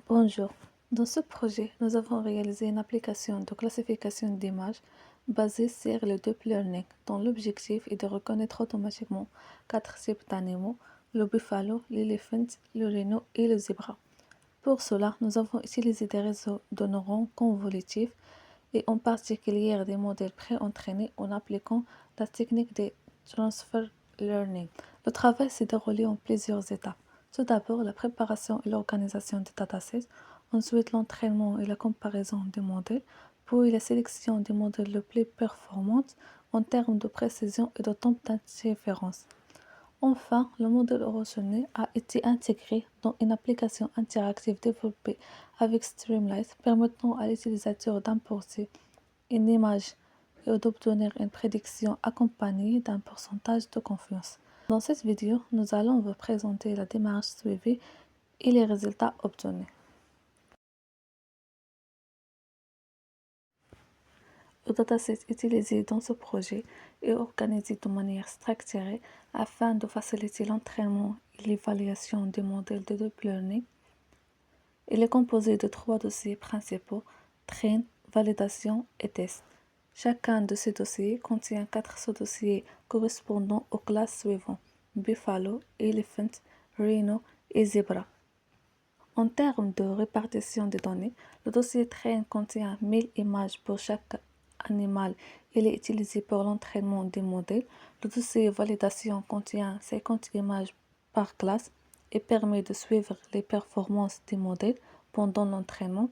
Bonjour. Dans ce projet, nous avons réalisé une application de classification d'images basée sur le deep learning, dont l'objectif est de reconnaître automatiquement 4 types d'animaux: le buffalo, l'éléphant, le rhino et le zèbre. Pour cela, nous avons utilisé des réseaux de neurones convolutifs et en particulier des modèles pré-entraînés en appliquant la technique de transfer learning. Le travail s'est déroulé en plusieurs étapes. Tout d'abord, la préparation et l'organisation des datasets, ensuite l'entraînement et la comparaison des modèles, puis la sélection des modèles les plus performants en termes de précision et de temps d'interférence. Enfin, le modèle ordonné a été intégré dans une application interactive développée avec Streamlit, permettant à l'utilisateur d'importer une image et d'obtenir une prédiction accompagnée d'un pourcentage de confiance. Dans cette vidéo, nous allons vous présenter la démarche suivie et les résultats obtenus. Le dataset utilisé dans ce projet est organisé de manière structurée afin de faciliter l'entraînement et l'évaluation des modèles de deep learning. Il est composé de 3 dossiers principaux: train, validation et test. Chacun de ces dossiers contient 4 sous-dossiers correspondant aux classes suivantes: Buffalo, Elephant, Rhino et Zebra. En termes de répartition des données, le dossier train contient 1000 images pour chaque animal. Il est utilisé pour l'entraînement des modèles. Le dossier validation contient 50 images par classe et permet de suivre les performances des modèles pendant l'entraînement.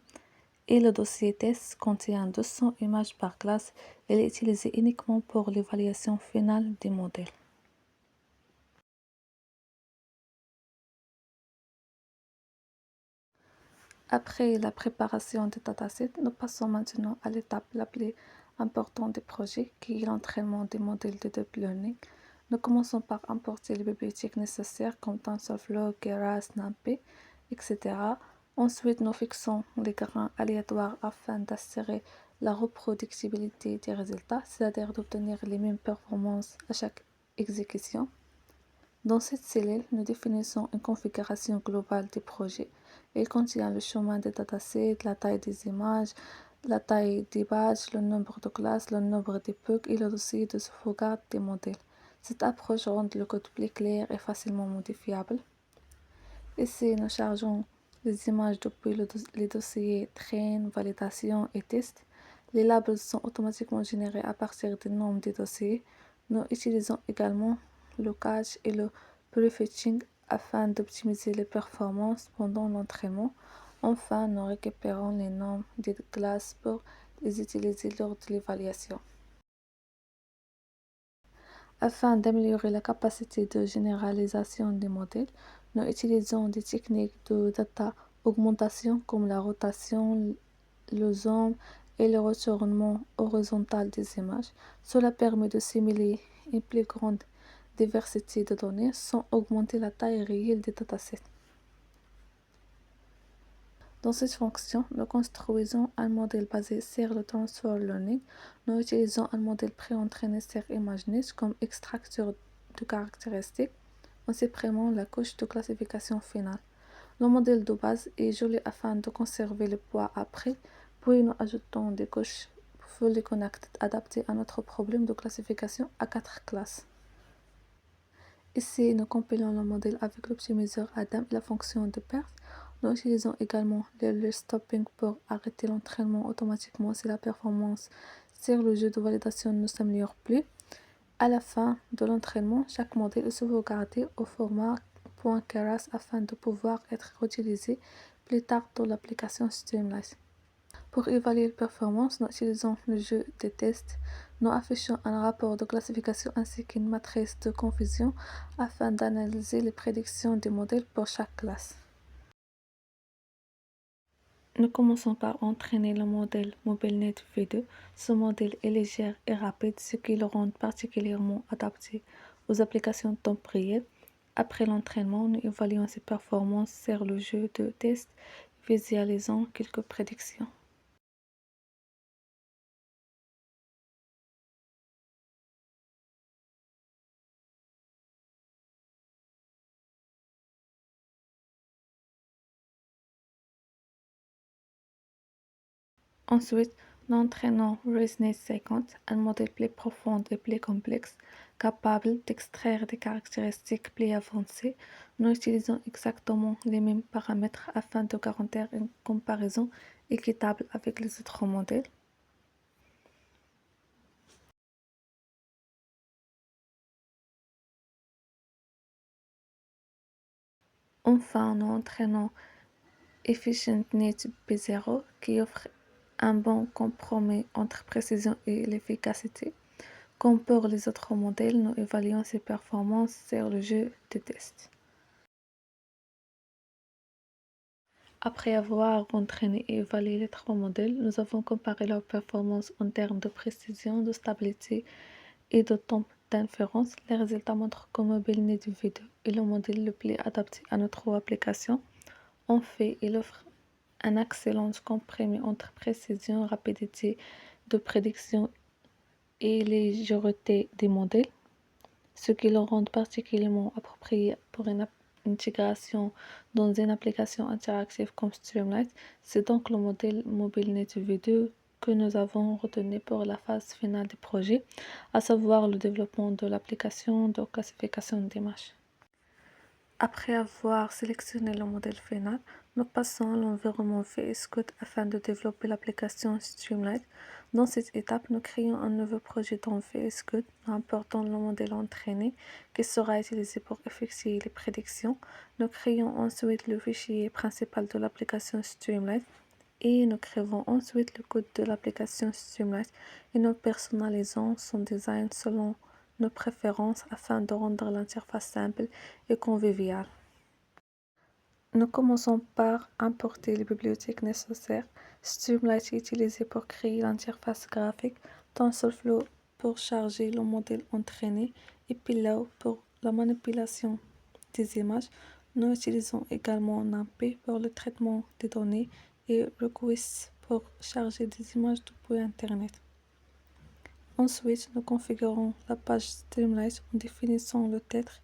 Et le dossier test contient 200 images par classe. Il est utilisé uniquement pour l'évaluation finale des modèles. Après la préparation des datasets, nous passons maintenant à l'étape la plus importante du projet, qui est l'entraînement des modèles de deep learning. Nous commençons par importer les bibliothèques nécessaires comme TensorFlow, Keras, NumPy, etc. Ensuite, nous fixons les grains aléatoires afin d'assurer la reproductibilité des résultats, c'est-à-dire d'obtenir les mêmes performances à chaque exécution. Dans cette cellule, nous définissons une configuration globale du projet. Elle contient le chemin des datasets, la taille des images, la taille des badges, le nombre de classes, le nombre d'époques et le dossier de sauvegarde des modèles. Cette approche rend le code plus clair et facilement modifiable. Ici, nous chargeons les images depuis les dossiers train, validation et test. Les labels sont automatiquement générés à partir du nom des dossiers. Nous utilisons également le cache et le prefetching afin d'optimiser les performances pendant l'entraînement. Enfin, nous récupérons les noms des classes pour les utiliser lors de l'évaluation. Afin d'améliorer la capacité de généralisation des modèles, nous utilisons des techniques de data augmentation comme la rotation, le zoom et le retournement horizontal des images. Cela permet de simuler une plus grande diversité de données sans augmenter la taille réelle des datasets. Dans cette fonction, nous construisons un modèle basé sur le transfer learning. Nous utilisons un modèle pré-entraîné sur ImageNet comme extracteur de caractéristiques en supprimant la couche de classification finale. Le modèle de base est gelé afin de conserver le poids après, puis nous ajoutons des couches fully connected adaptées à notre problème de classification à 4 classes. Ici, nous compilons le modèle avec l'optimiseur Adam et la fonction de perte. Nous utilisons également le stopping pour arrêter l'entraînement automatiquement si la performance sur le jeu de validation ne s'améliore plus. À la fin de l'entraînement, chaque modèle est sauvegardé au format .keras afin de pouvoir être réutilisé plus tard dans l'application Streamlit. Pour évaluer la performance, nous utilisons le jeu de tests. Nous affichons un rapport de classification ainsi qu'une matrice de confusion afin d'analyser les prédictions des modèles pour chaque classe. Nous commençons par entraîner le modèle MobileNet V2. Ce modèle est léger et rapide, ce qui le rend particulièrement adapté aux applications de temps réel. Après l'entraînement, nous évaluons ses performances sur le jeu de test, visualisant quelques prédictions. Ensuite, nous entraînons ResNet 50, un modèle plus profond et plus complexe, capable d'extraire des caractéristiques plus avancées. Nous utilisons exactement les mêmes paramètres afin de garantir une comparaison équitable avec les autres modèles. Enfin, nous entraînons EfficientNet B0 qui offre un bon compromis entre précision et l'efficacité. Comme pour les autres modèles, nous évaluons ses performances sur le jeu de test. Après avoir entraîné et évalué les trois modèles, nous avons comparé leurs performances en termes de précision, de stabilité et de temps d'inférence. Les résultats montrent que MobileNet V2 est le modèle le plus adapté à notre application. En fait, il offre un excellent compromis entre précision, rapidité de prédiction et légèreté des modèles, ce qui le rend particulièrement approprié pour une intégration dans une application interactive comme Streamlight. C'est donc le modèle MobileNet V2 que nous avons retenu pour la phase finale du projet, à savoir le développement de l'application de classification d'images. Après avoir sélectionné le modèle final, nous passons à l'environnement VS Code afin de développer l'application Streamlight. Dans cette étape, nous créons un nouveau projet dans VS Code, nous importons le modèle entraîné qui sera utilisé pour effectuer les prédictions. Nous créons ensuite le fichier principal de l'application Streamlight et nous créons ensuite le code de l'application Streamlight et nous personnalisons son design selon nos préférences afin de rendre l'interface simple et conviviale. Nous commençons par importer les bibliothèques nécessaires. Streamlight est utilisé pour créer l'interface graphique, TensorFlow pour charger le modèle entraîné et Pillow pour la manipulation des images. Nous utilisons également NumPy pour le traitement des données et Request pour charger des images depuis Internet. Ensuite, nous configurons la page Streamlight en définissant le titre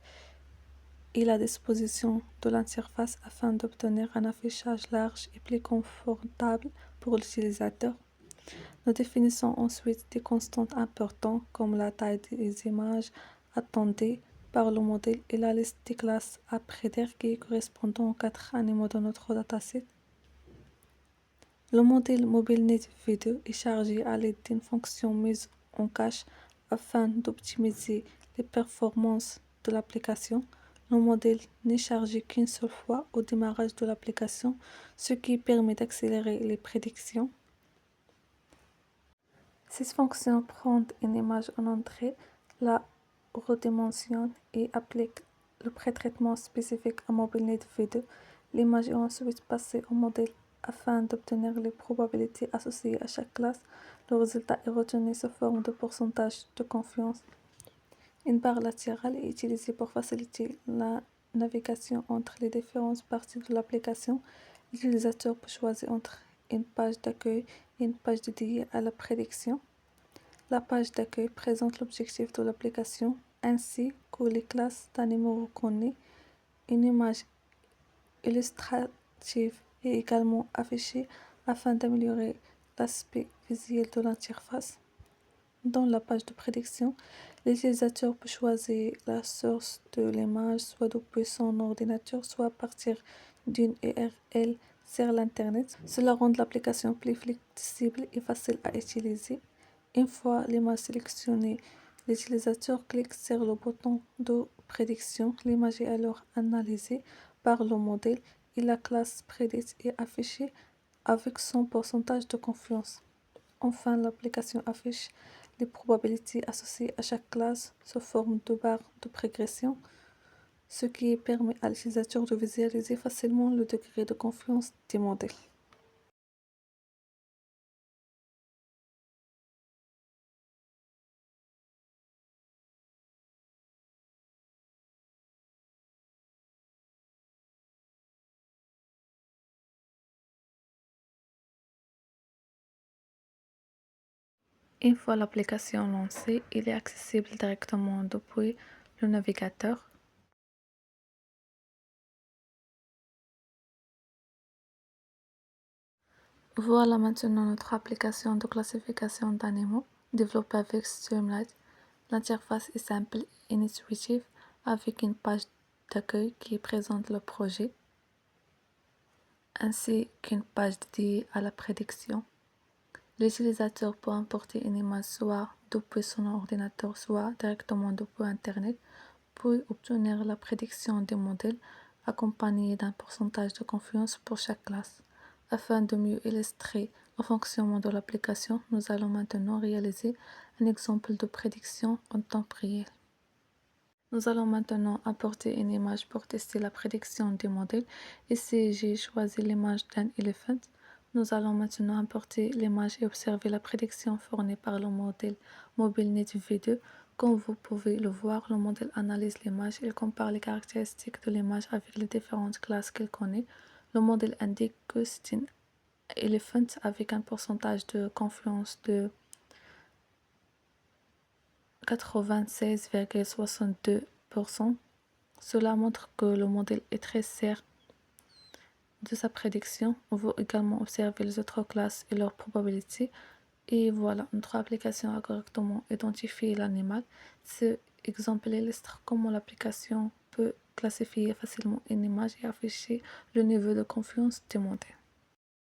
et la disposition de l'interface afin d'obtenir un affichage large et plus confortable pour l'utilisateur. Nous définissons ensuite des constantes importantes comme la taille des images attendues par le modèle et la liste des classes à prédire correspondant aux 4 animaux de notre dataset. Le modèle MobileNet V2 est chargé à l'aide d'une fonction mise en cache afin d'optimiser les performances de l'application. Le modèle n'est chargé qu'une seule fois au démarrage de l'application, ce qui permet d'accélérer les prédictions. Cette fonction prend une image en entrée, la redimensionne et applique le pré-traitement spécifique à MobileNet V2. L'image est ensuite passée au modèle afin d'obtenir les probabilités associées à chaque classe. Le résultat est retenu sous forme de pourcentage de confiance. Une barre latérale est utilisée pour faciliter la navigation entre les différentes parties de l'application. L'utilisateur peut choisir entre une page d'accueil et une page dédiée à la prédiction. La page d'accueil présente l'objectif de l'application ainsi que les classes d'animaux reconnues. Une image illustrative est également affichée afin d'améliorer l'aspect visuel de l'interface. Dans la page de prédiction, l'utilisateur peut choisir la source de l'image soit depuis son ordinateur, soit à partir d'une URL sur l'Internet. Cela rend l'application plus flexible et facile à utiliser. Une fois l'image sélectionnée, l'utilisateur clique sur le bouton de prédiction. L'image est alors analysée par le modèle et la classe prédite est affichée avec son pourcentage de confiance. Enfin, l'application affiche les probabilités associées à chaque classe sous forme de barre de progression, ce qui permet à l'utilisateur de visualiser facilement le degré de confiance des modèles. Une fois l'application lancée, il est accessible directement depuis le navigateur. Voilà maintenant notre application de classification d'animaux développée avec Streamlit. L'interface est simple et intuitive avec une page d'accueil qui présente le projet ainsi qu'une page dédiée à la prédiction. L'utilisateur peut importer une image soit depuis son ordinateur, soit directement depuis Internet, pour obtenir la prédiction des modèles accompagnée d'un pourcentage de confiance pour chaque classe. Afin de mieux illustrer le fonctionnement de l'application, nous allons maintenant réaliser un exemple de prédiction en temps réel. Nous allons maintenant importer une image pour tester la prédiction des modèles. Ici, j'ai choisi l'image d'un éléphant. Nous allons maintenant importer l'image et observer la prédiction fournie par le modèle MobileNet V2. Comme vous pouvez le voir, le modèle analyse l'image, il compare les caractéristiques de l'image avec les différentes classes qu'il connaît. Le modèle indique que c'est un éléphant avec un pourcentage de confiance de 96,62%. Cela montre que le modèle est très certain de sa prédiction. On veut également observer les autres classes et leurs probabilités. Et voilà, notre application a correctement identifié l'animal. Ce exemple illustre comment l'application peut classifier facilement une image et afficher le niveau de confiance des modèles.